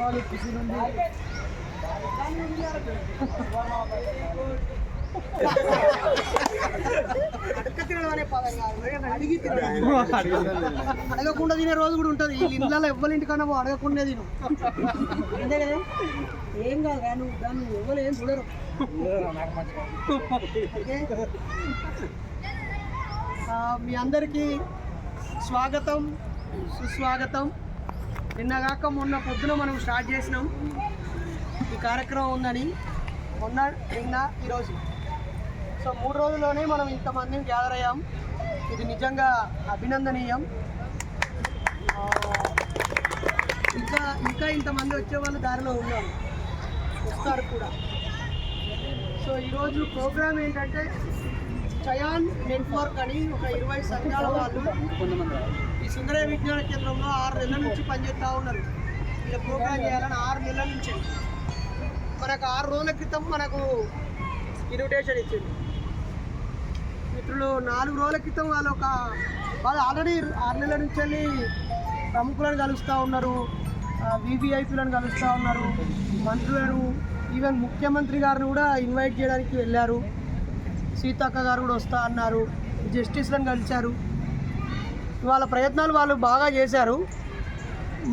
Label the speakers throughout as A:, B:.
A: వాళ్ళు ఖుషి నుండి అడగకుండా తినే రోజు కూడా ఉంటుంది. వీళ్ళ ఇళ్ళలో ఎవ్వరి ఇంటికన్నా అడగకుండా తిను, అంతే కదా. ఏం కాదు రా, నువ్వు దాన్ని ఎవరు ఏం చూడరు. మీ అందరికీ స్వాగతం, సుస్వాగతం. నిన్నగాక మొన్న పొద్దున మనం స్టార్ట్ చేసినాం ఈ కార్యక్రమం ఉందని. మొన్న, నిన్న, ఈరోజు. సో 3 రోజుల్లోనే మనం ఇంతమందిని గ్యాదర్ అయ్యాం. ఇది నిజంగా అభినందనీయం. ఇంకా ఇంతమంది వచ్చేవాళ్ళు దారిలో ఉన్నారు, వస్తారు కూడా. సో ఈరోజు ప్రోగ్రామ్ ఏంటంటే చయాన్ నెట్వర్క్ అని ఒక 20 సంఘాల వాళ్ళు ఈ సుందరయ్య విజ్ఞాన కేంద్రంలో 6 నెలల నుంచి పనిచేస్తూ ఉన్నారు. ఇలా ప్రోగ్రామ్ చేయాలని 6 నెలల నుంచి. మనకు 6 రోజుల క్రితం మనకు ఇన్విటేషన్ ఇచ్చింది మిత్రులు. 4 రోజుల క్రితం వాళ్ళు ఆల్రెడీ 6 నెలల నుంచి వెళ్ళి ప్రముఖులను కలుస్తూ ఉన్నారు, వివిఐపీలను కలుస్తూ ఉన్నారు, మంత్రులను, ఈవెన్ ముఖ్యమంత్రి గారిని కూడా ఇన్వైట్ చేయడానికి వెళ్ళారు. సీతక్క గారు కూడా వస్తా అన్నారు, జస్టిస్లను కలిశారు. వాళ్ళ ప్రయత్నాలు వాళ్ళు బాగా చేశారు.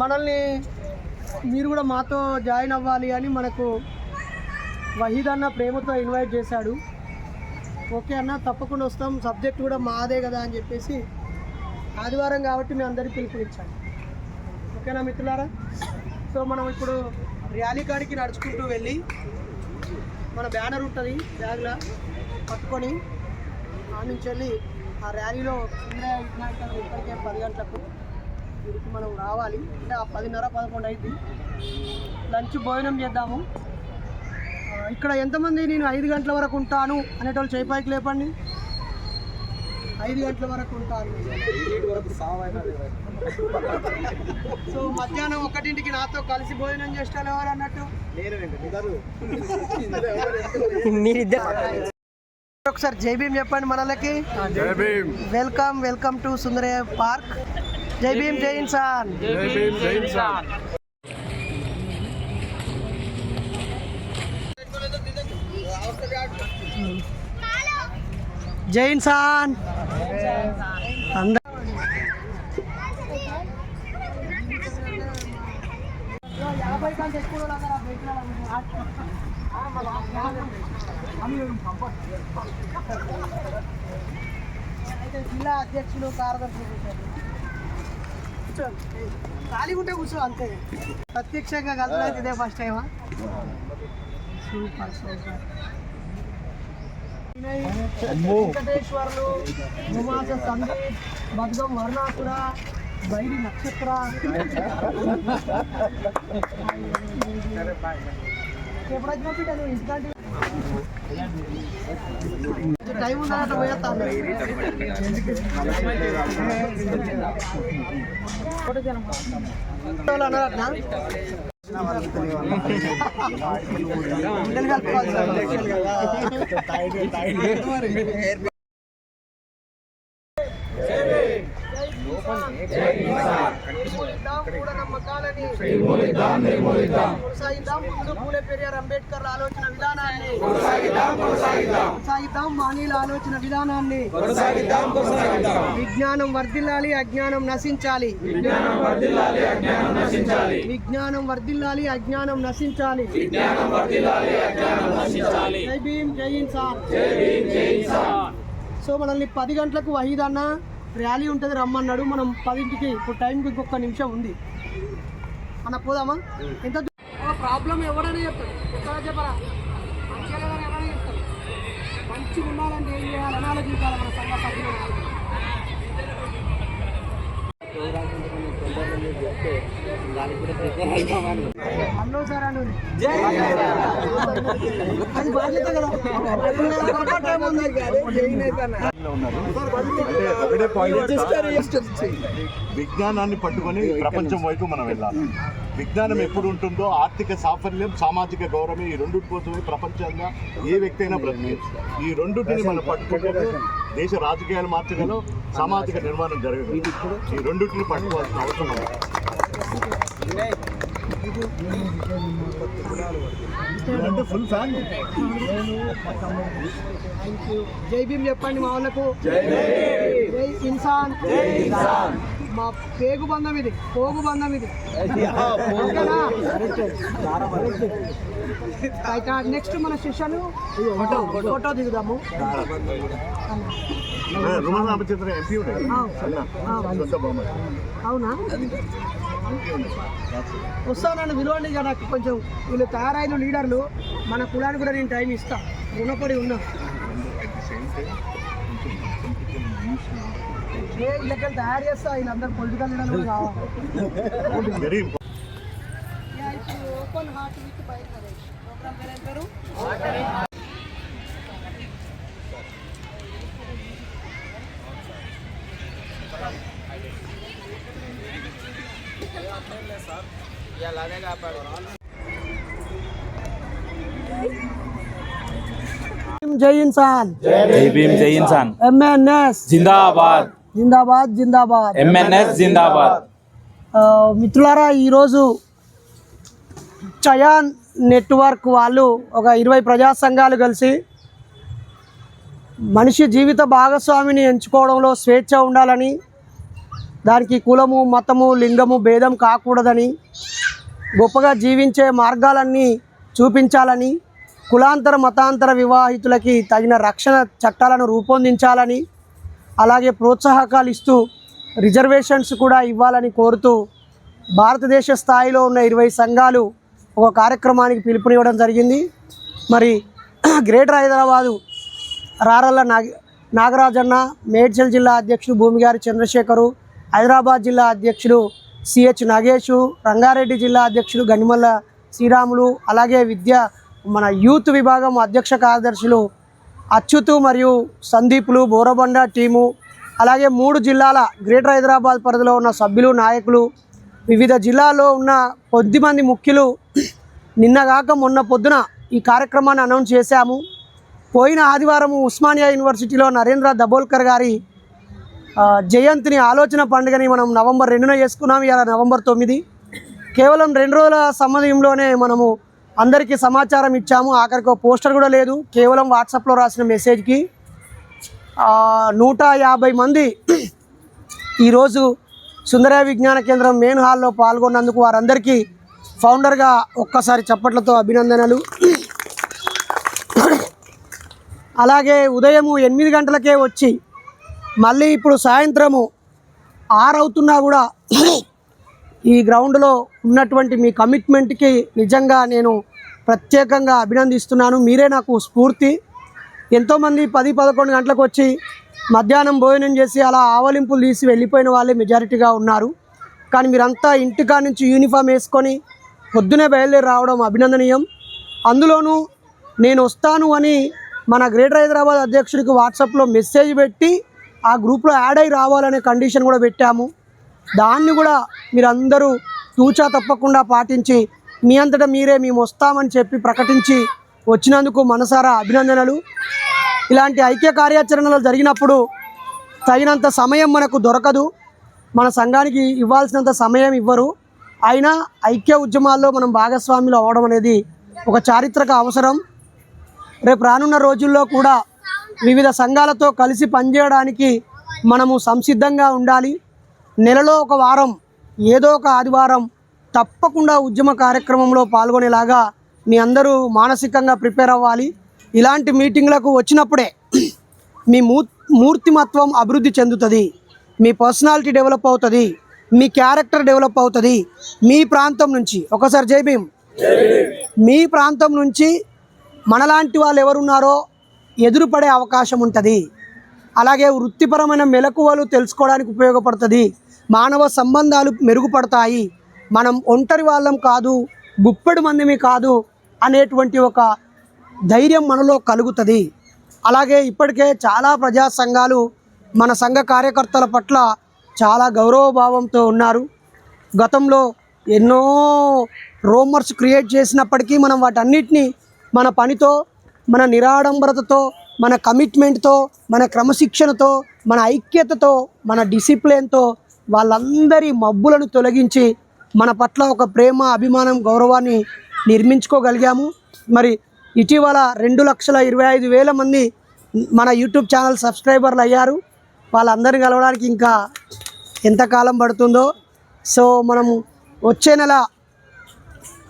A: మనల్ని మీరు కూడా మాతో జాయిన్ అవ్వాలి అని మనకు వహీద్ అన్న ప్రేమతో ఇన్వైట్ చేశాడు. ఓకే అన్న, తప్పకుండా వస్తాం, సబ్జెక్ట్ కూడా మాదే కదా అని చెప్పేసి ఆదివారం కాబట్టి మేము అందరికీ పిలుపునిచ్చాము. ఓకేనా మిత్రులారా? సో మనం ఇప్పుడు ర్యాలీ కాడికి నడుచుకుంటూ వెళ్ళి మన బ్యానర్ ఉంటుంది బ్యాగ్లో పట్టుకొని ఆ నుంచి వెళ్ళి ఆ ర్యాలీలో సుందరయ్య విజ్ఞాన కేంద్రం ఇప్పటికే 10 గంటలకు వీడికి మనం రావాలి. అంటే ఆ 10:30, 11 అయింది. లంచ్ భోజనం చేద్దాము. ఇక్కడ ఎంతమంది నేను 5 గంటల వరకు ఉంటాను అనేటోళ్ళు చేయిపైకి లేపండి. 5 గంటల వరకు ఉంటాను. సో మధ్యాహ్నం 1ంటికి నాతో కలిసి భోజనం చేస్తారు ఎవరు అన్నట్టు? ఒకసారి జై భీమ్ చెప్పండి మనలకి. Welcome to Sundarayya park. Jai Bhim, జై ఇన్సాన్. జై ఇన్సాన్. అయితే జిల్లా అధ్యక్షులు, కార్యదర్శులు ఖాళీగా ఉంటే కూర్చో, అంతే. ప్రత్యక్షంగా కలిసి ఇదే ఫస్ట్ టైమా? Super super. వెంకటేశ్వర్లు, ఉమాస సందీప్, భద్రం వర్ణాసుర, బైరి నక్షత్ర. ఎప్పుడొచ్చినా బిడ్డ నువ్వు ఇట్లాంటి టైం ఉందన్నట్టు పోయేస్తాను. అన్నారట్నా అంబేద్కర్ ఆలోచన విధానాన్ని కొనసాగిద్దాం, మానీయుల ఆలోచన విధానాన్ని విజ్ఞానం వర్ధిల్లాలి, అజ్ఞానం నశించాలి. విజ్ఞానం వర్ధిల్లాలి, అజ్ఞానం నశించాలి. జై భీమ్, జై ఇన్సాన్. సో మనల్ని 10 గంటలకు వహీద్ అన్న ర్యాలీ ఉంటుంది రమ్మన్నాడు. మనం 10ంటికి, ఇప్పుడు టైంకి ఇంకొక నిమిషం ఉంది అన్న, పోదామా? ఎంత ప్రాబ్లం ఎవరైనా చెప్తారు, కొత్తగా చెప్పరా, మంచిగా లేదని ఎవరైనా చెప్తారు. మంచిగా ఉండాలంటే ఏం చేయాలని ఆలోచించాలి మన సంఘ సభ్యులు. అన్నో సార్ అను అది బాధ్యత కదా.
B: విజ్ఞానాన్ని పట్టుకొని ప్రపంచం వైపు మనం వెళ్ళాలి. విజ్ఞానం ఎప్పుడు ఉంటుందో ఆర్థిక సాఫల్యం, సామాజిక గౌరవం, ఈ రెండింటి కోసమే ప్రపంచంగా ఏ వ్యక్తి అయినా బ్రతికేది. ఈ రెండింటిని మనం పట్టుకుంటే దేశ రాజకీయాలు మార్చగలం, సామాజిక నిర్మాణం జరగదు. ఈ రెండింటిని పట్టుకోవాల్సిన అవసరం ఉంది.
A: మీకు?
B: అంటే ఫుల్ ఫ్యాన్.
A: Thank you. జై భీమ్ చెప్పండి మా వాళ్ళకు. జై ఇన్సాన్. మా పేగు బంధం ఇది, పోగు బంధం ఇది. నెక్స్ట్ మన శిష్యులు ఫోటో దిగుదాము. అవునా? వస్తానని విలువండి ఇక నాకు కొంచెం వీళ్ళు తయారైన లీడర్లు మన కులానికి కూడా నేను టైం ఇస్తా, రుణపడి ఉన్నా. వీళ్ళకి తయారు చేస్తా, వీళ్ళందరూ పొలిటికల్ లీడర్లు కూడా కావాలి. ఓపెన్ హార్ట్ విత్ బైనరేష్ ప్రోగ్రామ్ పేరు ఏం పేరు? జై ఇన్సాన్.
C: జై భీమ్ జై ఇన్సాన్.
A: ఎంఎన్ఎస్
C: జిందాబాద్.
A: జిందాబాద్ జిందాబాద్.
C: ఎంఎన్ఎస్ జిందాబాద్.
A: మిత్రులారా, ఈరోజు చయాన్ నెట్వర్క్ వాళ్ళు ఒక 20 ప్రజా సంఘాలు కలిసి మనిషి జీవిత భాగస్వామిని ఎంచుకోవడంలో స్వేచ్ఛ ఉండాలని, దానికి కులము మతము లింగము భేదం కాకూడదని, గొప్పగా జీవించే మార్గాలన్నీ చూపించాలని, కులాంతర మతాంతర వివాహితులకి తగిన రక్షణ చట్టాలను రూపొందించాలని, అలాగే ప్రోత్సాహకాలు ఇస్తూ రిజర్వేషన్స్ కూడా ఇవ్వాలని కోరుతూ భారతదేశ స్థాయిలో ఉన్న 20 సంఘాలు ఒక కార్యక్రమానికి పిలుపునివ్వడం జరిగింది. మరి గ్రేటర్ హైదరాబాదు రారల్ల నాగరాజన్న, మేడ్చల్ జిల్లా అధ్యక్షుడు భూమిగారి చంద్రశేఖరు, హైదరాబాద్ జిల్లా అధ్యక్షుడు సిహెచ్ నాగేషు, రంగారెడ్డి జిల్లా అధ్యక్షుడు గనిమల్ల శ్రీరాములు, అలాగే మన యూత్ విభాగం అధ్యక్ష కార్యదర్శులు అచ్యుతు మరియు సందీపులు, బోరబండ టీము, అలాగే 3 జిల్లాల గ్రేటర్ హైదరాబాద్ పరిధిలో ఉన్న సభ్యులు నాయకులు, వివిధ జిల్లాల్లో ఉన్న కొద్దిమంది ముఖ్యులు నిన్నగాక మొన్న పొద్దున ఈ కార్యక్రమాన్ని అనౌన్స్ చేశాము. పోయిన ఆదివారం ఉస్మానియా యూనివర్సిటీలో నరేంద్ర దబోల్కర్ గారి జయంతిని ఆలోచన పండుగని మనం నవంబర్ 2న చేసుకున్నాం. ఇలా నవంబర్ 9. కేవలం 2 రోజుల సమయంలోనే మనము అందరికీ సమాచారం ఇచ్చాము. ఆఖరికి ఒక పోస్టర్ కూడా లేదు, కేవలం వాట్సాప్లో రాసిన మెసేజ్కి 150 మంది ఈరోజు సుందరయ్య విజ్ఞాన కేంద్రం మెయిన్ హాల్లో పాల్గొన్నందుకు వారందరికీ ఫౌండర్గా ఒక్కసారి చప్పట్లతో అభినందనలు. అలాగే ఉదయం 8 గంటలకే వచ్చి మళ్ళీ ఇప్పుడు సాయంత్రము 6 అవుతున్నా కూడా ఈ గ్రౌండ్లో ఉన్నటువంటి మీ కమిట్మెంట్కి నిజంగా నేను ప్రత్యేకంగా అభినందిస్తున్నాను. మీరే నాకు స్ఫూర్తి. ఎంతోమంది 10-11 గంటలకు వచ్చి మధ్యాహ్నం భోజనం చేసి అలా ఆవలింపులు తీసి వెళ్ళిపోయిన వాళ్ళే మెజారిటీగా ఉన్నారు. కానీ మీరంతా ఇంటికా నుంచి యూనిఫామ్ వేసుకొని పొద్దునే బయలుదేరి రావడం అభినందనీయం. అందులోనూ నేను వస్తాను అని మన గ్రేటర్ హైదరాబాద్ అధ్యక్షుడికి వాట్సాప్లో మెసేజ్ పెట్టి ఆ గ్రూప్లో యాడ్ అయి రావాలనే కండిషన్ కూడా పెట్టాము. దాన్ని కూడా మీరందరూ తూచా తప్పకుండా పాటించి మీ అంతటా మీరే మేము వస్తామని చెప్పి ప్రకటించి వచ్చినందుకు మనసారా అభినందనలు. ఇలాంటి ఐక్య కార్యాచరణలు జరిగినప్పుడు తగినంత సమయం మనకు దొరకదు, మన సంఘానికి ఇవ్వాల్సినంత సమయం ఇవ్వరు. అయినా ఐక్య ఉద్యమాల్లో మనం భాగస్వాములు అవ్వడం అనేది ఒక చారిత్రక అవసరం. రేపు రానున్న రోజుల్లో కూడా వివిధ సంఘాలతో కలిసి పనిచేయడానికి మనము సంసిద్ధంగా ఉండాలి. నెలలో ఒక వారం ఏదో ఒక ఆదివారం తప్పకుండా ఉద్యమ కార్యక్రమంలో పాల్గొనేలాగా మీ అందరూ మానసికంగా ప్రిపేర్ అవ్వాలి. ఇలాంటి మీటింగ్లకు వచ్చినప్పుడే మీ మూర్తిమత్వం అభివృద్ధి చెందుతుంది, మీ పర్సనాలిటీ డెవలప్ అవుతుంది, మీ క్యారెక్టర్ డెవలప్ అవుతుంది. మీ ప్రాంతం నుంచి ఒకసారి జై భీమ్. మీ ప్రాంతం నుంచి మనలాంటి వాళ్ళు ఎవరున్నారో ఎదురుపడే అవకాశం ఉంటుంది. అలాగే వృత్తిపరమైన మెలకువలు తెలుసుకోవడానికి ఉపయోగపడుతుంది. మానవ సంబంధాలు మెరుగుపడతాయి. మనం ఒంటరి వాళ్ళం కాదు, గుప్పెడు మందిమి కాదు అనేటువంటి ఒక ధైర్యం మనలో కలుగుతుంది. అలాగే ఇప్పటికే చాలా ప్రజా సంఘాలు మన సంఘ కార్యకర్తల పట్ల చాలా గౌరవభావంతో ఉన్నారు. గతంలో ఎన్నో రూమర్స్ క్రియేట్ చేసినప్పటికీ మనం వాటన్నిటినీ మన పనితో, మన నిరాడంబరతతో, మన కమిట్మెంట్తో, మన క్రమశిక్షణతో, మన ఐక్యతతో, మన డిసిప్లిన్తో వాళ్ళందరి మబ్బులను తొలగించి మన పట్ల ఒక ప్రేమ, అభిమానం, గౌరవాన్ని నిర్మించుకోగలిగాము. మరి ఇటీవల 2,25,000 మంది మన యూట్యూబ్ ఛానల్ సబ్స్క్రైబర్లు అయ్యారు. వాళ్ళందరినీ కలవడానికి ఇంకా ఎంతకాలం పడుతుందో. సో మనము వచ్చే నెల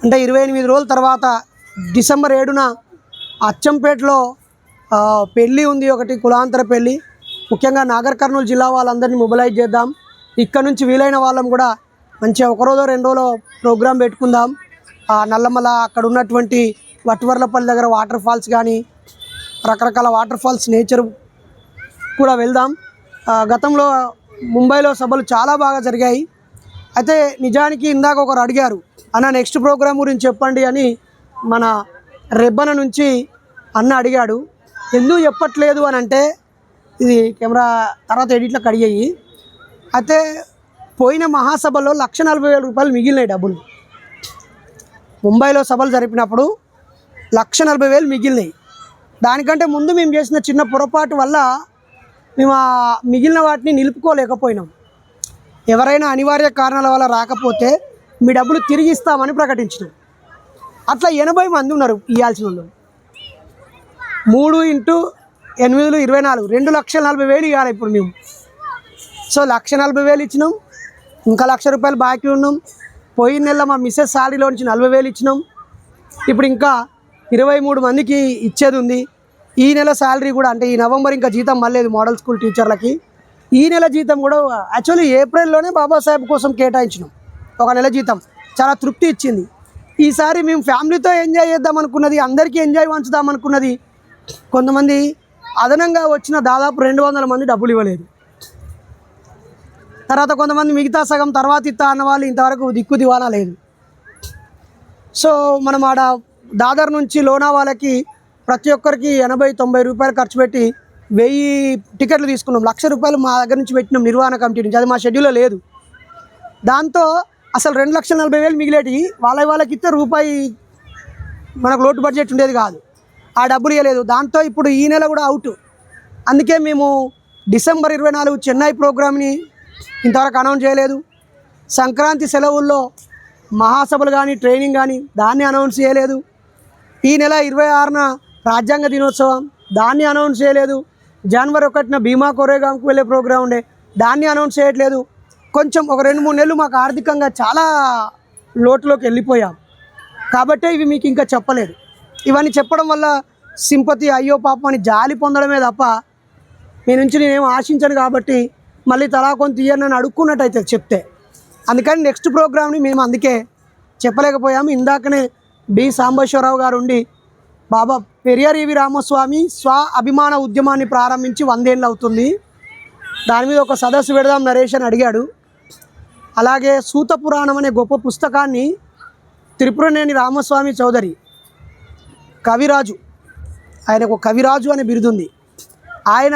A: అంటే 28 రోజుల తర్వాత డిసెంబర్ 7న అచ్చంపేటలో పెళ్ళి ఉంది, ఒకటి కులాంతర పెళ్ళి. ముఖ్యంగా నాగర్ కర్నూలు జిల్లా వాళ్ళందరినీ మొబిలైజ్ చేద్దాం. ఇక్కడ నుంచి వీలైన వాళ్ళం కూడా మంచిగా 1 రోజో 2 రోజులో ప్రోగ్రాం పెట్టుకుందాం. నల్లమల అక్కడ ఉన్నటువంటి వట్వర్లపల్లి దగ్గర వాటర్ ఫాల్స్ కానీ రకరకాల వాటర్ ఫాల్స్ నేచర్ కూడా వెళ్దాం. గతంలో ముంబైలో సభలు చాలా బాగా జరిగాయి. అయితే నిజానికి ఇందాక ఒకరు అడిగారు, అన్న నెక్స్ట్ ప్రోగ్రాం గురించి చెప్పండి అని మన రెబ్బన నుంచి అన్న అడిగాడు. ఎందుకు చెప్పట్లేదు అని అంటే, ఇది కెమెరా తర్వాత ఎడిట్లో కడిగాయి. అయితే పోయిన మహాసభలో 1,40,000 రూపాయలు మిగిలినాయి డబ్బులు. ముంబైలో సభలు జరిపినప్పుడు 1,40,000 మిగిలినాయి. దానికంటే ముందు మేము చేసిన చిన్న పొరపాటు వల్ల మేము ఆ మిగిలిన వాటిని నిలుపుకోలేకపోయినాం. ఎవరైనా అనివార్య కారణాల వల్ల రాకపోతే మీ డబ్బులు తిరిగి ఇస్తామని ప్రకటించినాం. అట్లా 80 మంది ఉన్నారు ఇవ్వాల్సిన వాళ్ళు. 3 × 8 = 24, 2,40,000 ఇవ్వాలి ఇప్పుడు మేము. సో 1,40,000 ఇచ్చినాం, ఇంకా 1,00,000 రూపాయలు బాకీ ఉన్నాం. పోయిన నెల మా మిస్సెస్ శాలరీలో నుంచి 40,000 ఇచ్చినాం. ఇప్పుడు ఇంకా 23 మందికి ఇచ్చేది ఉంది. ఈ నెల శాలరీ కూడా, అంటే ఈ నవంబర్ ఇంకా జీతం మళ్ళీ మోడల్ స్కూల్ టీచర్లకి. ఈ నెల జీతం కూడా యాక్చువల్లీ ఏప్రిల్లోనే బాబాసాహెబ్ కోసం కేటాయించినాం. ఒక నెల జీతం చాలా తృప్తి ఇచ్చింది. ఈసారి మేము ఫ్యామిలీతో ఎంజాయ్ చేద్దాం అనుకున్నది, అందరికీ ఎంజాయ్ పంచుదాం అనుకున్నది. కొంతమంది అదనంగా వచ్చిన దాదాపు 200 మంది డబ్బులు ఇవ్వలేదు. తర్వాత కొంతమంది మిగతా సగం తర్వాత ఇస్తా అన్న వాళ్ళు ఇంతవరకు దిక్కు దివానా లేదు. సో మనం ఆడ దాదర్ నుంచి లోనావాలకి ప్రతి ఒక్కరికి 80-90 రూపాయలు ఖర్చు పెట్టి 1000 టికెట్లు తీసుకున్నాం. 1,00,000 రూపాయలు మా దగ్గర నుంచి పెట్టినాం నిర్వహణ కమిటీ నుంచి. అది మా షెడ్యూల్లో లేదు. దాంతో అసలు 2,40,000 మిగిలేటి వాళ్ళకి ఇస్తే రూపాయి మనకు లోటు బడ్జెట్ ఉండేది కాదు. ఆ డబ్బులు ఇవ్వలేదు. దాంతో ఇప్పుడు ఈ నెల కూడా అవుట్. అందుకే మేము డిసెంబర్ 24 చెన్నై ప్రోగ్రామ్ని ఇంతవరకు అనౌన్స్ చేయలేదు. సంక్రాంతి సెలవుల్లో మహాసభలు కానీ ట్రైనింగ్ కానీ దాన్ని అనౌన్స్ చేయలేదు. ఈ నెల 26న రాజ్యాంగ దినోత్సవం, దాన్ని అనౌన్స్ చేయలేదు. జనవరి 1న భీమా కోరేగాంకు వెళ్ళే ప్రోగ్రాం ఉండే, దాన్ని అనౌన్స్ చేయట్లేదు. కొంచెం ఒక 2-3 నెలలు మాకు ఆర్థికంగా చాలా లోటులోకి వెళ్ళిపోయాం. కాబట్టే ఇవి మీకు ఇంకా చెప్పలేదు. ఇవన్నీ చెప్పడం వల్ల సింపతి, అయ్యో పాపం అని జాలి పొందడమే తప్ప మీ నుంచి నేనేం ఆశించను. కాబట్టి మళ్ళీ తలా కొంత తీయని అడుక్కున్నట్టయితే చెప్తే, అందుకని నెక్స్ట్ ప్రోగ్రామ్ని మేము అందుకే చెప్పలేకపోయాము. ఇందాకనే డి సాంబశివరావు గారు ఉండి బాబా పెరియార్ ఈవి రామస్వామి స్వ అభిమాన ఉద్యమాన్ని ప్రారంభించి 100 ఏళ్ళు అవుతుంది, దాని మీద ఒక సదస్సు పెడదాం నరేష్ అని అడిగాడు. అలాగే సూత పురాణం అనే గొప్ప పుస్తకాన్ని త్రిపురనేని రామస్వామి చౌదరి కవిరాజు, ఆయనకు కవిరాజు అనే బిరుదుంది, ఆయన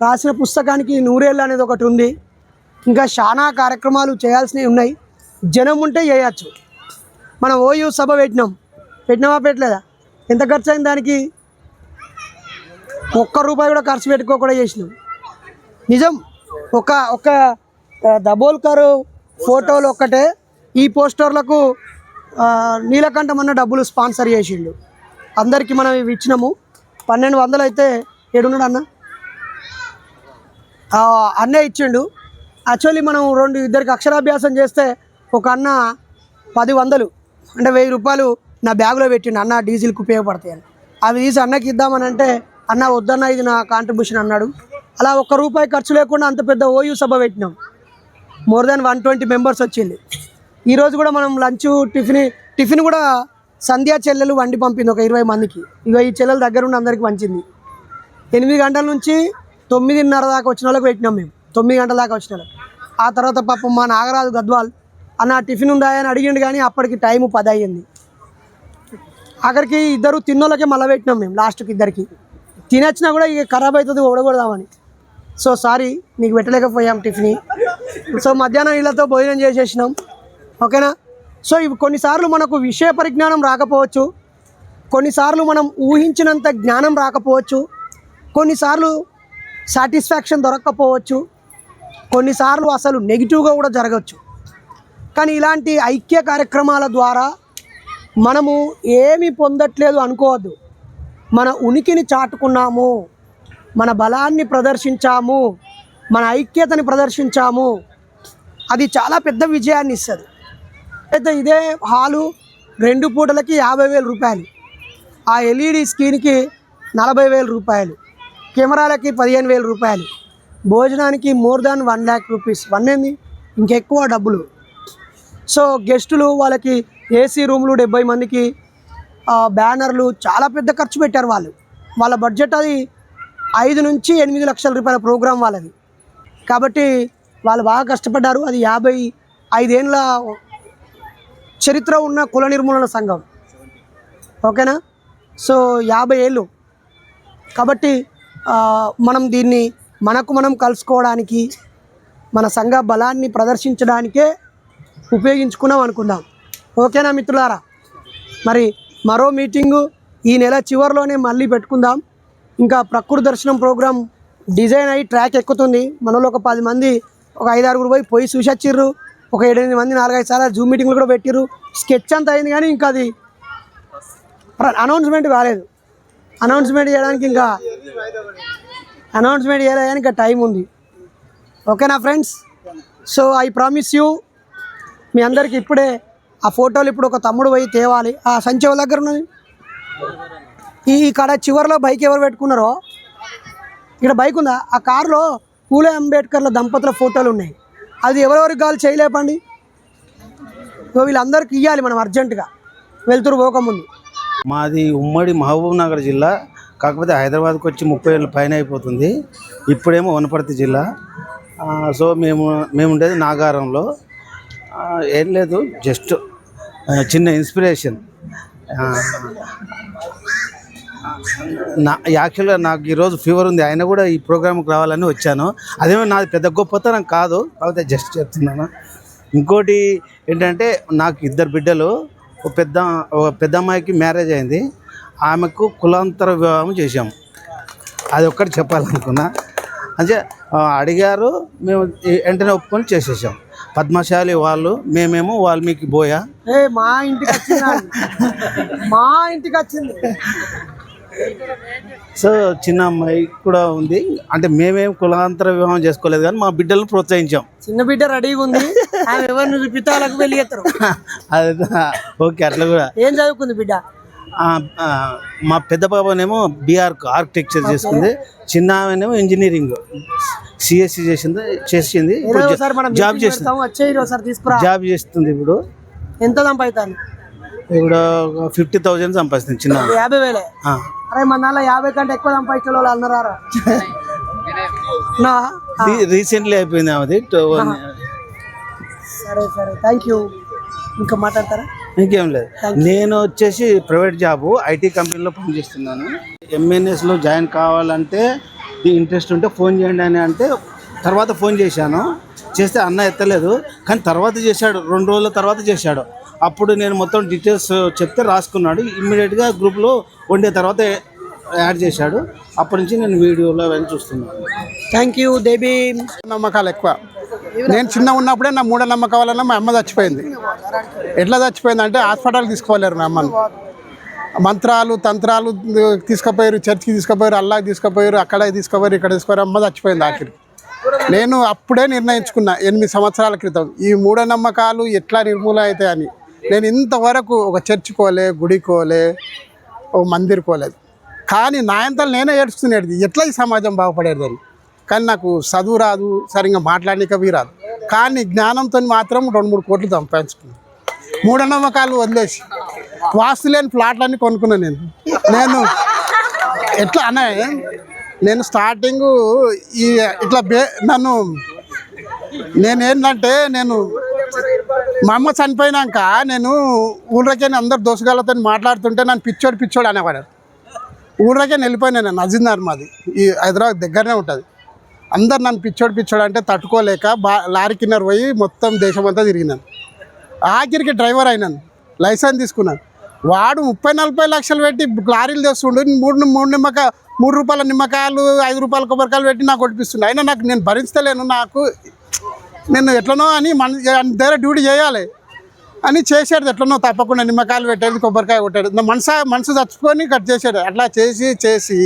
A: రాసిన పుస్తకానికి 100 ఏళ్ళు అనేది ఒకటి ఉంది. ఇంకా చాలా కార్యక్రమాలు చేయాల్సినవి ఉన్నాయి. జనం ఉంటే చేయచ్చు. మనం ఓయూ సభ పెట్టినామా పెట్టలేదా? ఎంత ఖర్చు అయింది దానికి? ₹1 కూడా ఖర్చు పెట్టుకోకుండా చేసినాం. నిజం. ఒక దబోల్కర్ ఫోటోలు ఒక్కటే ఈ పోస్టర్లకు నీలకంఠం అన్న డబ్బులు స్పాన్సర్ చేసిండు. అందరికీ మనం ఇవి ఇచ్చినాము. 1,200 అయితే ఏడున్నాడు అన్న, అన్నే ఇచ్చిండు. యాక్చువల్లీ మనం 2-2 అక్షరాభ్యాసం చేస్తే ఒక అన్న 10,100 అంటే 1,000 రూపాయలు నా బ్యాగ్లో పెట్టిండు. అన్న డీజిల్కి ఉపయోగపడతాయి అని. అవి తీసి అన్నకి ఇద్దామని అంటే అన్న వద్దన్న, ఇది నా కాంట్రిబ్యూషన్ అన్నాడు. అలా ₹1 ఖర్చు లేకుండా అంత పెద్ద ఓయూ సభ పెట్టినాం. మోర్ దాన్ 120 మెంబర్స్ వచ్చింది. ఈరోజు కూడా మనం లంచ్ టిఫిన్ కూడా సంధ్యా చెల్లెలు వండి పంపింది ఒక 20 మందికి. ఇక ఈ చెల్లెలు దగ్గర ఉండి అందరికీ పంచింది. 8 గంటల నుంచి 9:30 దాకా వచ్చిన వాళ్ళకి పెట్టినాం మేము. 9 గంటల దాకా వచ్చిన వాళ్ళకి. ఆ తర్వాత పాపం మా నాగరాజు గద్వాల్ అన్న టిఫిన్ ఉందా అని అడిగిండు, కానీ అప్పటికి టైము 10 అయ్యింది. అక్కడికి 2 తిన్నోళ్ళకే మళ్ళీ పెట్టినాం మేము. లాస్ట్కి 2కి తినొచ్చినా కూడా ఇక ఖరాబ్ అవుతుంది ఓడగొడదామని. సో సారీ, నీకు పెట్టలేకపోయాం టిఫిన్. సో మధ్యాహ్నం వీళ్ళతో భోజనం చేసేసినాం. ఓకేనా? సో ఇవి కొన్నిసార్లు మనకు విషయ పరిజ్ఞానం రాకపోవచ్చు, కొన్నిసార్లు మనం ఊహించినంత జ్ఞానం రాకపోవచ్చు, కొన్నిసార్లు సాటిస్ఫాక్షన్ దొరక్కపోవచ్చు, కొన్నిసార్లు అసలు నెగిటివ్గా కూడా జరగవచ్చు. కానీ ఇలాంటి ఐక్య కార్యక్రమాల ద్వారా మనము ఏమి పొందట్లేదు అనుకోవద్దు. మన ఉనికిని చాటుకున్నాము, మన బలాన్ని ప్రదర్శించాము, మన ఐక్యతని ప్రదర్శించాము, అది చాలా పెద్ద విజయాన్ని ఇస్తుంది. అయితే ఇదే హాలు 2 పూటలకి 50,000 రూపాయలు, ఆ ఎల్ఈడి స్క్రీన్కి 40,000 రూపాయలు, కెమెరాలకి 15,000 రూపాయలు, భోజనానికి మోర్ దాన్ 1 lakh రూపీస్, వన్నేంది ఇంకెక్కువ డబ్బులు. సో గెస్టులు వాళ్ళకి ఏసీ రూమ్లు 70 మందికి, బ్యానర్లు, చాలా పెద్ద ఖర్చు పెట్టారు వాళ్ళు. వాళ్ళ బడ్జెట్ అది 5 నుంచి 8 లక్షల రూపాయల ప్రోగ్రాం వాళ్ళది. కాబట్టి వాళ్ళు బాగా కష్టపడ్డారు. అది 55 ఏళ్ళ చరిత్ర ఉన్న కుల నిర్మూలన సంఘం, ఓకేనా. సో 50 ఏళ్ళు కాబట్టి మనం దీన్ని మనం కలుసుకోవడానికి, మన సంఘ బలాన్ని ప్రదర్శించడానికే ఉపయోగించుకున్నాం అనుకుందాం, ఓకేనా మిత్రులారా. మరి మరో మీటింగు ఈ నెల చివరిలోనే మళ్ళీ పెట్టుకుందాం. ఇంకా ప్రకృతి దర్శనం ప్రోగ్రాం డిజైన్ అయ్యి ట్రాక్ ఎక్కుతుంది. మనలో ఒక 10 మంది, ఒక 5-6 పోయి చూసి వచ్చిర్రు. ఒక 7-8 మంది 4-5 సార్లు జూమ్ మీటింగ్లు కూడా పెట్టిర్రు. స్కెచ్ అంతా అయింది కానీ ఇంకా అది అనౌన్స్మెంట్ కాలేదు. అనౌన్స్మెంట్ చేయడానికి ఇంకా టైం ఉంది, ఓకేనా friends. So I promise you, మీ అందరికి ఇప్పుడే ఆ ఫోటోలు ఇప్పుడు ఒక తమ్ముడు పోయి తేవాలి. ఆ సంచి వాళ్ళ దగ్గర ఉన్నది. ఈ కడ చివరిలో బైక్ ఎవరు పెట్టుకున్నారో, ఇక్కడ బైక్ ఉందా, ఆ కారులో పూలే అంబేద్కర్ల దంపతుల ఫోటోలు ఉన్నాయి. అది ఎవరెవరికి కావాలి చేయలేపండి. వీళ్ళందరికీ ఇవ్వాలి మనం అర్జెంటుగా వెళ్తురు పోకముందు.
D: మాది ఉమ్మడి మహబూబ్ నగర్ జిల్లా, కాకపోతే హైదరాబాద్కి వచ్చి 30 ఏళ్ళ పైన అయిపోతుంది. ఇప్పుడేమో వనపర్తి జిల్లా. సో మేము ఉండేది నాగారంలో. ఏం లేదు, జస్ట్ చిన్న ఇన్స్పిరేషన్. యాక్చువల్గా నాకు ఈరోజు ఫీవర్ ఉంది, అయినా కూడా ఈ ప్రోగ్రామ్కి రావాలని వచ్చాను. అదేమో నాది పెద్ద గొప్పతనం కాదు, కాకపోతే జస్ట్ చెప్తున్నాను. ఇంకోటి ఏంటంటే, నాకు 2 బిడ్డలు. ఒక పెద్ద అమ్మాయికి మ్యారేజ్ అయింది, ఆమెకు కులాంతర వివాహం చేశాము. అది ఒక్కటి చెప్పాలనుకున్నా. అంటే అడిగారు, మేము వెంటనే ఒప్పుకొని చేసేసాం. పద్మశాలి వాళ్ళు, మేమేమో వాల్మీకి బోయ.
A: మా ఇంటికి వచ్చింది.
D: సో చిన్న అమ్మాయి కూడా ఉంది. అంటే మేమేం కులాంతర వివాహం చేసుకోలేదు, కానీ మా బిడ్డలను ప్రోత్సహించాం.
A: చిన్న బిడ్డ రెడీగా ఉంది, ఎవరిని పితాలకు వెళ్ళి చేస్తారు.
D: అది ఓకే, అట్లా కూడా.
A: ఏం చదువుకుంది బిడ్డ?
D: మా పెద్ద పాపనేమో బీఆర్ ఆర్కిటెక్చర్ చేసుకుంది, చిన్న ఆమెనేమో ఇంజనీరింగ్ సిఎస్సి చేసింది. జాబ్ చేస్తుంది. ఇప్పుడు
A: ఎంత సంపాదిస్తాను?
D: ఇప్పుడు 50,000 సంపాదిస్తుంది. చిన్న
A: 50,000. అరే మన 50 కంటే ఎక్కువ సంపాదించిన వాళ్ళు అన్నారా?
D: రీసెంట్లీ అయిపోయింది ఆమెది.
A: సరే థ్యాంక్ యూ. ఇంకా మాట్లాడతారా?
D: ఇంకేం లేదు. నేను వచ్చేసి ప్రైవేట్ జాబు ఐటీ కంపెనీలో పనిచేస్తున్నాను. ఎంఎన్ఎస్లో జాయిన్ కావాలంటే ఇంట్రెస్ట్ ఉంటే ఫోన్ చేయండి అని అంటే, తర్వాత ఫోన్ చేస్తే అన్న ఎత్తలేదు, కానీ తర్వాత చేశాడు, 2 రోజుల తర్వాత చేశాడు. అప్పుడు నేను మొత్తం డీటెయిల్స్ చెప్తే రాసుకున్నాడు. ఇమ్మీడియట్గా గ్రూప్లో వండే తర్వాత యాడ్ చేశాడు. అప్పటి నుంచి నేను వీడియోలో అవన్నీ చూస్తున్నాను.
A: Thank you. దేబీ
E: నమ్మకాలు ఎక్కువ. నేను చిన్న ఉన్నప్పుడే నా మూఢనమ్మకం వల్ల మా అమ్మ చచ్చిపోయింది. ఎట్లా చచ్చిపోయింది అంటే, హాస్పిటల్కి తీసుకోలేరు మా అమ్మను. మంత్రాలు తంత్రాలు తీసుకుపోయారు, చర్చికి తీసుకుపోయారు, అల్లాకి తీసుకుపోయారు, అక్కడ తీసుకుపోయారు, ఇక్కడ తీసుకుపోయారు. అమ్మ చచ్చిపోయింది ఆఖరికి. నేను అప్పుడే నిర్ణయించుకున్నా 8 సంవత్సరాల క్రితం, ఈ మూఢనమ్మకాలు ఎట్లా నిర్మూలన అవుతాయని. నేను ఇంతవరకు ఒక చర్చికోలే, గుడికోలే, ఒక మందిర్కోలేదు. కానీ నా అంతలో నేనే ఏడుస్తున్నది, ఎట్లా ఈ సమాజం బాగుపడేదని. కానీ నాకు చదువు రాదు, సరిగ్గా మాట్లాడనికవి రాదు. కానీ జ్ఞానంతో మాత్రం 2-3 కోట్లు సంపాదించుకున్నాను. మూఢనమ్మకాలు వదిలేసి వాస్తు లేని ప్లాట్లన్నీ కొనుక్కున్నాను. నేను ఎట్లా అనే, నేను స్టార్టింగ్ ఇట్లా నేనేంటంటే, మా అమ్మ చనిపోయినాక నేను ఊళ్ళకే అందరు దోసగాళ్ళతో మాట్లాడుతుంటే నన్ను పిచ్చోడు అనేవాడు. ఊళ్ళకే వెళ్ళిపోయినా నేను. అజిందార్ మాది ఈ హైదరాబాద్ దగ్గరనే ఉంటుంది. అందరు నన్ను పిచ్చోడు అంటే తట్టుకోలేక లారీ కిన్నర్ పోయి మొత్తం దేశమంతా తిరిగినాను. ఆఖరికి డ్రైవర్ అయినాను, లైసెన్స్ తీసుకున్నాను. వాడు 30-40 లక్షలు పెట్టి లారీలు తెస్తుండు. 3 రూపాయల నిమ్మకాయలు, 5 రూపాయల కొబ్బరికాయలు పెట్టి నాకు కొట్టిపిస్తుండే. అయినా నేను భరించలేను. నాకు నేను ఎట్లనో అని దగ్గర డ్యూటీ చేయాలి అని చేసాడు. ఎట్లనో తప్పకుండా నిమ్మకాయలు పెట్టేది, కొబ్బరికాయ కొట్టాడు. మనసు చచ్చుకొని కట్ చేసాడు. అట్లా చేసి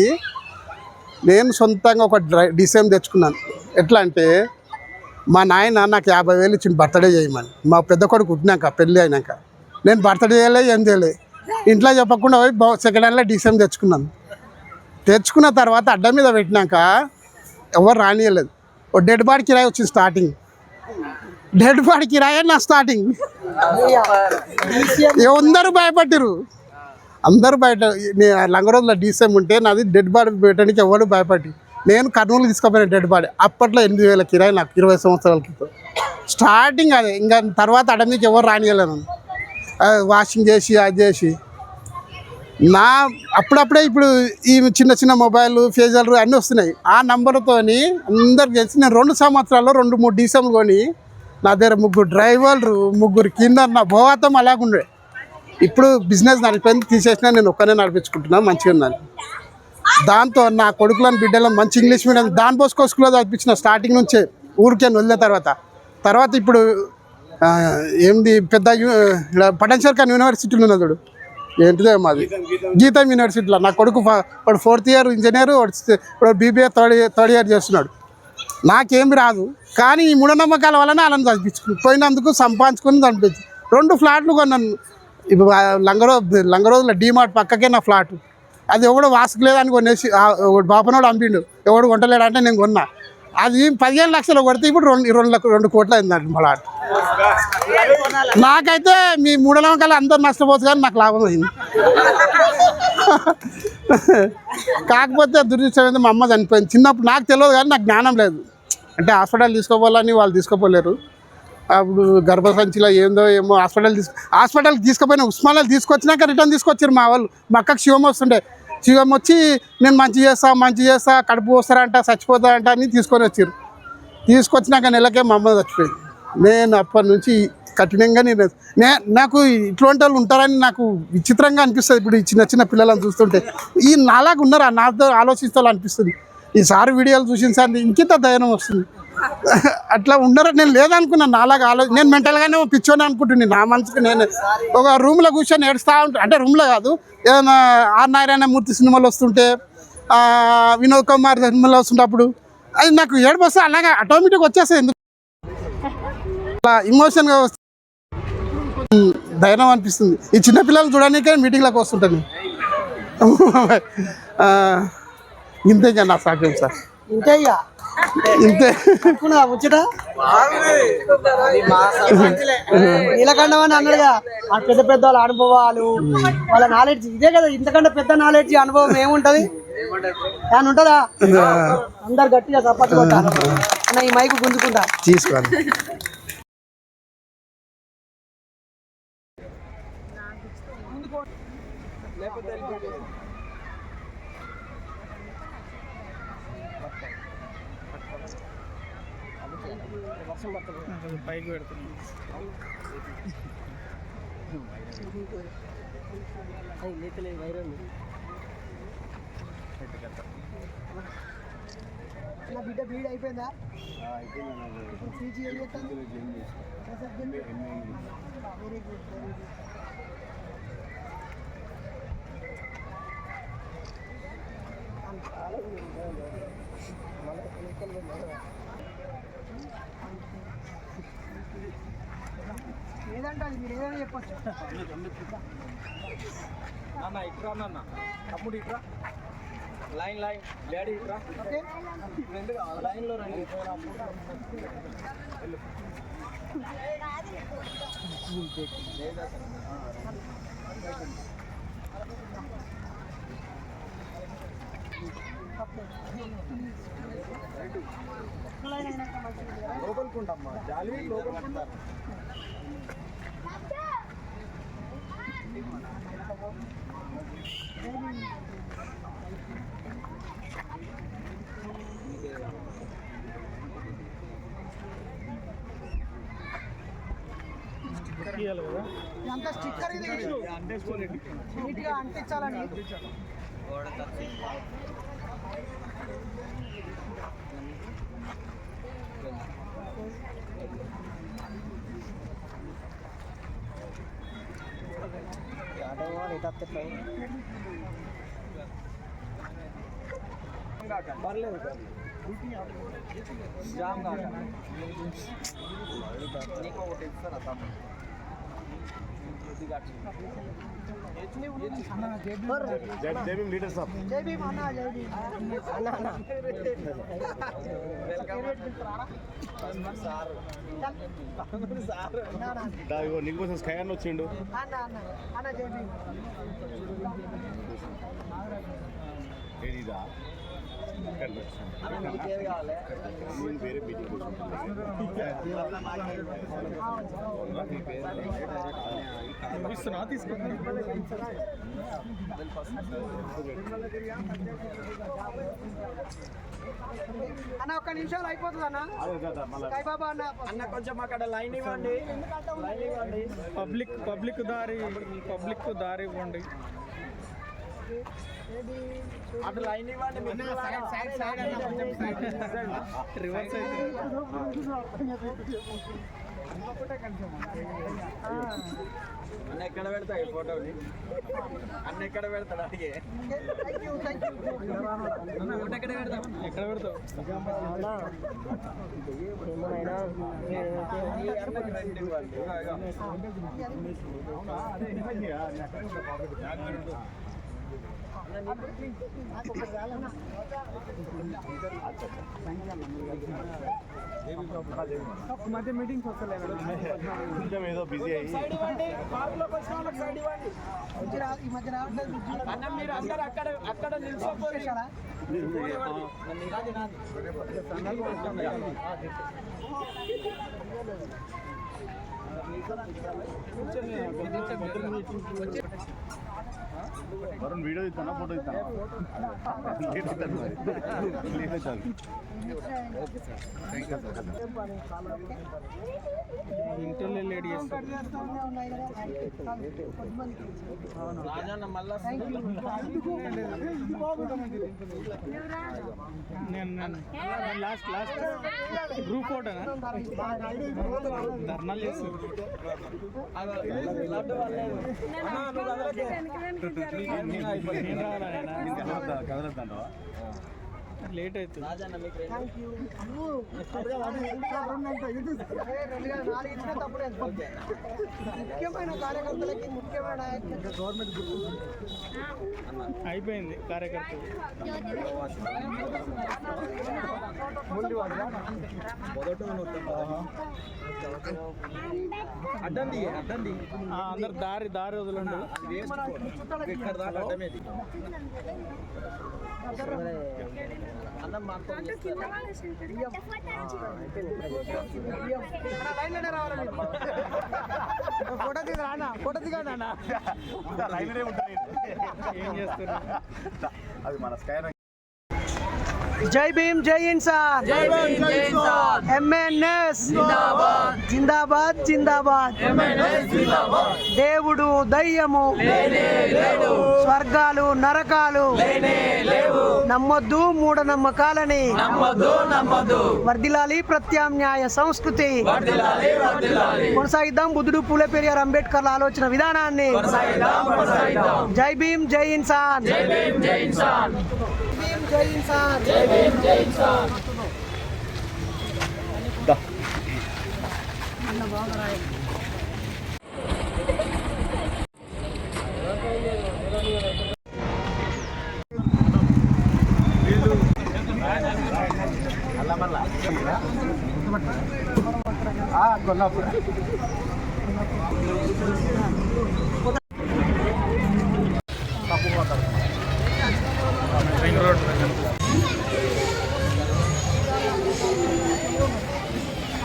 E: నేను సొంతంగా ఒక డిసైమ్ తెచ్చుకున్నాను. ఎట్లా అంటే మా నాయన నాకు 50,000 ఇచ్చింది బర్త్డే చేయమని. మా పెద్ద కొడుకు పుట్టినాక పెళ్ళి అయినాక నేను బర్త్డే చేయలే, ఏం చేయలే. ఇంట్లో చెప్పకుండా పోయి సెకండ్ హ్యాండ్లో డిసైమ్ తెచ్చుకున్న తర్వాత అడ్డ మీద పెట్టినాక ఎవరు రానియలేదు. ఓ డెడ్ బాడీ కిరాయి వచ్చింది స్టార్టింగ్. డెడ్ బాడీ కిరాయి నా స్టార్టింగ్. అందరూ భయపడ్డారు. అందరూ బయట లంగరోజులో డీసీఎం ఉంటే నాది డెడ్ బాడీ పెట్టడానికి ఎవరు భయపడి నేను కర్నూలు తీసుకుపోయిన డెడ్ బాడీ. అప్పట్లో 8,000 కిరాయి నాకు 20 సంవత్సరాల క్రితం స్టార్టింగ్. అదే ఇంకా తర్వాత అడమికి ఎవరు రానియలేను. వాషింగ్ చేసి అది చేసి అప్పుడప్పుడే ఇప్పుడు ఈ చిన్న మొబైల్ ఫేజర్లు అన్నీ వస్తున్నాయి. ఆ నంబర్తో అందరికి తెలిసి నేను 2 సంవత్సరాల్లో 2-3 డీసీఎంలు కొని నా దగ్గర 3 డ్రైవర్లు 3 కింద నా భోగాతం అలాగుండే. ఇప్పుడు బిజినెస్ నడిపోయింది, తీసేసినా నేను ఒక్కనే నడిపించుకుంటున్నాను, మంచిగా ఉన్నాను. దాంతో నా కొడుకులను బిడ్డలను మంచి ఇంగ్లీష్ మీడియం డాన్ బోస్కో స్కూల్లో చదివించిన స్టార్టింగ్ నుంచే. ఊరికే వదిలిన తర్వాత ఇప్పుడు ఏంది పెద్ద పటన్శర్కర్ యూనివర్సిటీలో ఉన్నది చూడు, ఏంటిదే మాది గీతం యూనివర్సిటీలో. నా కొడుకు వాడు 4th ఇయర్ ఇంజనీరు, వాడు BBA థర్డ్ ఇయర్ చేస్తున్నాడు. నాకేమి రాదు, కానీ ఈ మూఢనమ్మకాల వలన వాళ్ళని చదివించుకుని పోయినందుకు సంపాదించుకొని చనిపించి 2 ఫ్లాట్లు కొన్నాను. ఇప్పుడు లంగరోజుల డీమార్ట్ పక్కకే నా ఫ్లాట్. అది ఎవడో వాసుకులేదని కొనేసి బాపనోడు అమ్మిండు, ఎవడు కొంటలేడంటే నేను కొన్నా. అది 15 లక్షలు కొడితే ఇప్పుడు 2 కోట్లు అయిందండి ఫ్లాట్. నాకైతే మీ మూఢనమ్మకాలు అందరూ నష్టపోవచ్చు, కానీ నాకు లాభం అయింది. కాకపోతే దురదృష్టం మా అమ్మ చనిపోయింది చిన్నప్పుడు. నాకు తెలియదు కానీ నాకు జ్ఞానం లేదు. అంటే హాస్పిటల్ తీసుకోపోవాలని వాళ్ళు తీసుకోపోలేరు. అప్పుడు గర్భసంచిలో ఏమో హాస్పిటల్కి తీసుకుపోయిన ఉస్మానియాలు తీసుకొచ్చినాక రిటర్న్ తీసుకొచ్చారు మా వాళ్ళు. మా అక్కకి శివం వస్తుండే. శివం వచ్చి నేను మంచి చేస్తా కడుపు వస్తారంట చచ్చిపోతారంట అని తీసుకొని వచ్చారు. తీసుకొచ్చినాక నెలకే మా అమ్మ చచ్చిపోయింది. నేను అప్పటి నుంచి కఠినంగా నాకు ఇటువంటి వాళ్ళు ఉంటారని నాకు విచిత్రంగా అనిపిస్తుంది. ఇప్పుడు ఈ చిన్న పిల్లలను చూస్తుంటే ఈ నాలాగా ఉన్నారా, నాతో ఆలోచిస్తాలో అనిపిస్తుంది. ఈసారి వీడియోలు చూసిన సార్ ఇంకింత ధైర్యం వస్తుంది. అట్లా ఉండరు. నేను లేదనుకున్నాను, నాలాగా నేను మెంటల్గానే పిచ్చోని అనుకుంటున్నాను. నా మనసుకు నేను ఒక రూమ్లో కూర్చొని ఏడుస్తూ ఉంటాను. అంటే రూమ్లో కాదు, ఏదైనా ఆర్ నారాయణమూర్తి సినిమాలు వస్తుంటే, వినోద్ కుమార్ సినిమాలు వస్తుంటప్పుడు అది నాకు ఏడుపు వస్తే అలాగే ఆటోమేటిక్ వచ్చేస్తాయి. ఎందుకు అలా ఇమోషన్గా వస్తే ధైర్యం అనిపిస్తుంది. ఈ చిన్నపిల్లలు చూడడానికే మీటింగ్లకు వస్తుంటాను. ఇంతే నా సాక్ష్యం సార్.
A: ఇంతే ఇంతే ముచ్చట. నీలకంఠం అని అన్నాడుగా, ఆ పెద్ద వాళ్ళ అనుభవాలు, వాళ్ళ నాలెడ్జ్ ఇదే కదా. ఇంతకంటే పెద్ద నాలెడ్జ్ అనుభవం ఏముంటది? దాని ఉంటుందా? అందరు గట్టిగా చప్పట్లు కొట్టాలి. ఈ మైకు గుంజుకుంటా
D: తీసుకోండి. పైకి పెడుతున్నాం.
A: నా బిడ్డ బీడ్ అయిపోయిందా? పీజీ ఏం చేస్తాను? Very good. ఏదంటే అది మీరు ఏదైనా చెప్పచ్చు.
F: ఇట్రా నాన్న, తమ్ముడు ఇట్రా, లైన్ డాడీ ఇట్రా.
A: ఓకే,
F: లైన్లో రండి. లోపలికుంటమ్మా, జాలి లోపలికుంటా.
A: అంత స్టిక్కర్ ఇది నీట్గా అంటించాలని.
F: పర్లేదు జామ్ కాక నీకు ఒకటి ఇస్తారా తమ్ముడు
B: జై భీమ్ లీడర్ సాబ్.
A: జై భీమ్ అన్న, జై భీమ్ అన్న అన్న.
B: ఇగో నీకోసం స్కైన్ వచ్చిండు.
A: అన్న అన్న అన్న జై భీమ్.
B: ఏదిదా
F: నీకేది కావాలి
B: నేను వేరే మీటింగ్
A: అన్న ఒక్క నిమిషాలు అయిపోతుంది అన్న. సాయిబాబా అన్న
F: అన్న కొంచెం అక్కడ లైన్ ఇవ్వండి లైన్ ఇవ్వండి
G: పబ్లిక్ దారి ఇవ్వండి.
F: అటు లైన్ ఇవ్వండి
G: రివర్స్ అయితే
F: అన్న ఎక్కడ పెడతా ఈ ఫోటోని అన్న ఎక్కడ పెడతాడు అడిగే
G: ఎక్కడ పెడతావు? మధ్య మీటింగ్స్ వస్తలేదు,
B: కొంచెం ఏదో బిజీ అయ్యి
F: సైడ్ ఇవ్వండి పార్కులోకి వచ్చిన వాళ్ళకి సైడ్ ఇవ్వండి
A: ఈ మధ్య రావట్లేదు.
F: అన్న మీరు అందరు అక్కడ నిల్చోపోయి
B: వరుణ్ వీడియో ఇస్తానా ఫోటో ఇస్తానా?
G: ఇంటర్లో లేడీ
F: రాజన్న మళ్ళా
G: నేను లాస్ట్ గ్రూప్ ఫోటోనా ధర్నాలు చేస్తారు. లేట్ అవుతుంది.
F: రాజన్న మీకు
A: ముఖ్యమైన కార్యకర్తలకి ముఖ్యమైన నాయకులకి
G: అయిపోయింది కార్యకర్తలు.
F: అడ్డండి
G: అందరు దారి వదలండి.
F: ఇక్కడ దాకా అడ్డమేది అన్నం మాకు
A: లైన్లోనే రావాలి. ఫోటో దిగానా
B: లైన్లోనే ఉంటాయి.
G: ఏం చేస్తారు?
B: అది మన స్కాన్.
A: జై భీమ్, జై ఇన్సాన్, MNS జిందాబాద్ జిందాబాద్. దేవుడు దయ్యము స్వర్గాలు నరకాలు నమ్మొద్దు మూఢనమ్మకాలని. వర్ధిల్లాలి ప్రత్యామ్నాయ సంస్కృతి. కొనసాగిద్దాం బుద్ధుడు పూలే పెరియార్ అంబేద్కర్ల ఆలోచన విధానాన్ని. జై భీమ్, జై ఇన్సాన్. జై ఇన్సాన్.
B: కొల్లాపూర్
G: రింగ్ రోడ్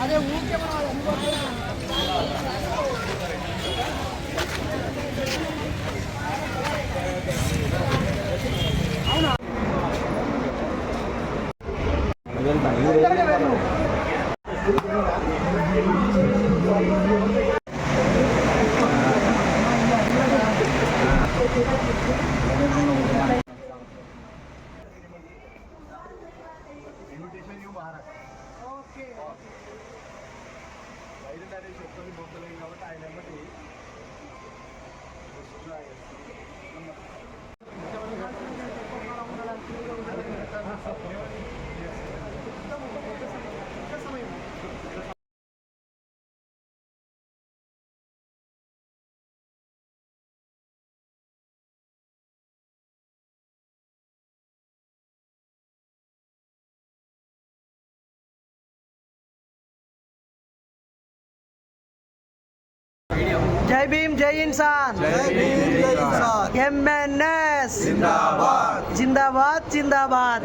A: అదే ఊరికే జై భీమ్ జై ఇన్సాన్ MNS జిందాబాద్ జిందాబాద్